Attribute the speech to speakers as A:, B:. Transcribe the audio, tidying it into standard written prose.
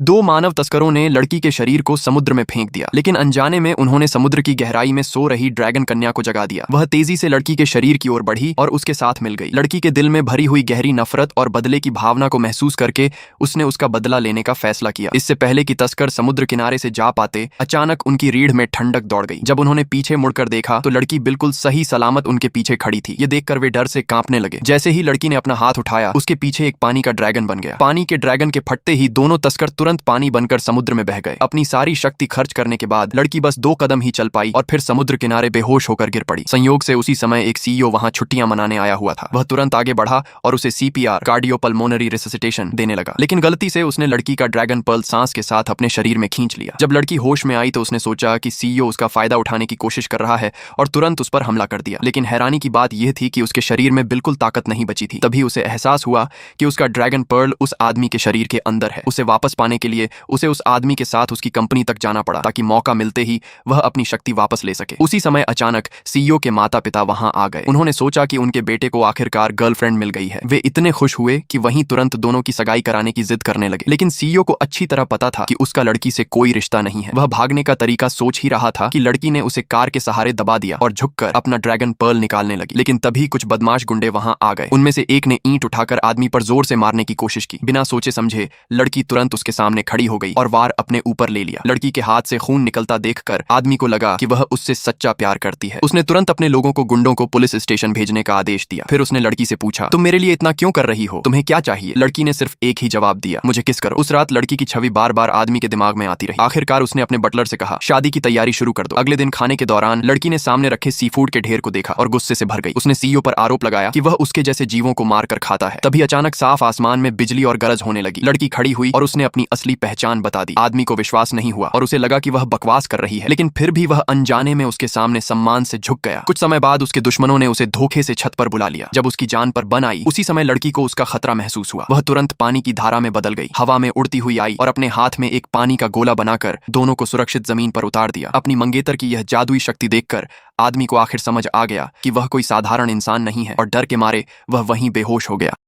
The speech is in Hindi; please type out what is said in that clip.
A: दो मानव तस्करों ने लड़की के शरीर को समुद्र में फेंक दिया, लेकिन अनजाने में उन्होंने समुद्र की गहराई में सो रही ड्रैगन कन्या को जगा दिया। वह तेजी से लड़की के शरीर की ओर बढ़ी और उसके साथ मिल गई। लड़की के दिल में भरी हुई गहरी नफरत और बदले की भावना को महसूस करके उसने उसका बदला लेने का फैसला किया। इससे पहले कि तस्कर समुद्र किनारे से जा पाते, अचानक उनकी रीढ़ में ठंडक दौड़ गई। जब उन्होंने पीछे मुड़कर देखा तो लड़की बिल्कुल सही सलामत उनके पीछे खड़ी थी। ये देखकर वे डर से कांपने लगे। जैसे ही लड़की ने अपना हाथ उठाया, उसके पीछे एक पानी का ड्रैगन बन गया। पानी के ड्रैगन के फटते ही दोनों तस्कर तुरंत पानी बनकर समुद्र में बह गए। अपनी सारी शक्ति खर्च करने के बाद लड़की बस 2 कदम ही चल पाई और फिर समुद्र किनारे बेहोश होकर गिर पड़ी। संयोग से उसी समय एक सीईओ वहां छुट्टियां मनाने आया हुआ था। वह तुरंत आगे बढ़ा और उसे सीपीआर कार्डियोपल्मोनरी रिससिटेशन देने लगा, लेकिन गलती से उसने लड़की का ड्रैगन पर्ल सांस के साथ अपने शरीर में खींच लिया। जब लड़की होश में आई तो उसने सोचा कि सीईओ उसका फायदा उठाने की कोशिश कर रहा है और तुरंत उस पर हमला कर दिया। लेकिन हैरानी की बात यह थी कि उसके शरीर में बिल्कुल ताकत नहीं बची थी। तभी उसे एहसास हुआ कि उसका ड्रैगन पर्ल उस आदमी के शरीर के अंदर है। उसे वापस पाने के लिए उसे उस आदमी के साथ उसकी कंपनी तक जाना पड़ा, ताकि मौका मिलते ही वह अपनी शक्ति वापस ले सके। उसी समय अचानक सीईओ के माता पिता वहां आ गए। उन्होंने सोचा कि उनके बेटे को आखिरकार गर्लफ्रेंड मिल गई है। वे इतने खुश हुए कि वहीं तुरंत दोनों की सगाई कराने की जिद करने लगे। लेकिन सीईओ को अच्छी तरह पता था कि उसका लड़की से कोई रिश्ता नहीं है। वह भागने का तरीका सोच ही रहा था कि लड़की ने उसे कार के सहारे दबा दिया और झुककर अपना ड्रैगन पर्ल निकालने लगी। लेकिन तभी कुछ बदमाश गुंडे वहां आ गए। उनमें से एक ने ईंट उठाकर आदमी पर जोर से मारने की कोशिश की। बिना सोचे समझे लड़की तुरंत उसके सामने खड़ी हो गई और वार अपने ऊपर ले लिया। लड़की के हाथ से खून निकलता देखकर आदमी को लगा कि वह उससे सच्चा प्यार करती है। उसने तुरंत अपने लोगों को गुंडों को पुलिस स्टेशन भेजने का आदेश दिया। फिर उसने लड़की से पूछा, तुम मेरे लिए इतना क्यों कर रही हो? तुम्हें क्या चाहिए? लड़की ने सिर्फ एक ही जवाब दिया, मुझे किस करो। उस रात लड़की की छवि बार बार आदमी के दिमाग में आती रही। आखिरकार उसने अपने बटलर से कहा, शादी की तैयारी शुरू कर दो। अगले दिन खाने के दौरान लड़की ने सामने रखे सी फूड के ढेर को देखा और गुस्से से भर गई। उसने सीईओ पर आरोप लगाया कि वह उसके जैसे जीवों को मारकर खाता है। तभी अचानक साफ आसमान में बिजली और गरज होने लगी। लड़की खड़ी हुई और उसने अपनी असली पहचान बता दी। आदमी को विश्वास नहीं हुआ और उसे लगा कि वह बकवास कर रही है, लेकिन फिर भी वह अनजाने में उसके सामने सम्मान से झुक गया। कुछ समय बाद उसके दुश्मनों ने उसे धोखे से छत पर बुला लिया। जब उसकी जान पर बन आई, उसी समय लड़की को उसका खतरा महसूस हुआ। वह तुरंत पानी की धारा में बदल गई, हवा में उड़ती हुई आई और अपने हाथ में एक पानी का गोला बनाकर दोनों को सुरक्षित जमीन पर उतार दिया। अपनी मंगेतर की यह जादुई शक्ति देखकर आदमी को आखिर समझ आ गया कि वह कोई साधारण इंसान नहीं है और डर के मारे वह वहीं बेहोश हो गया।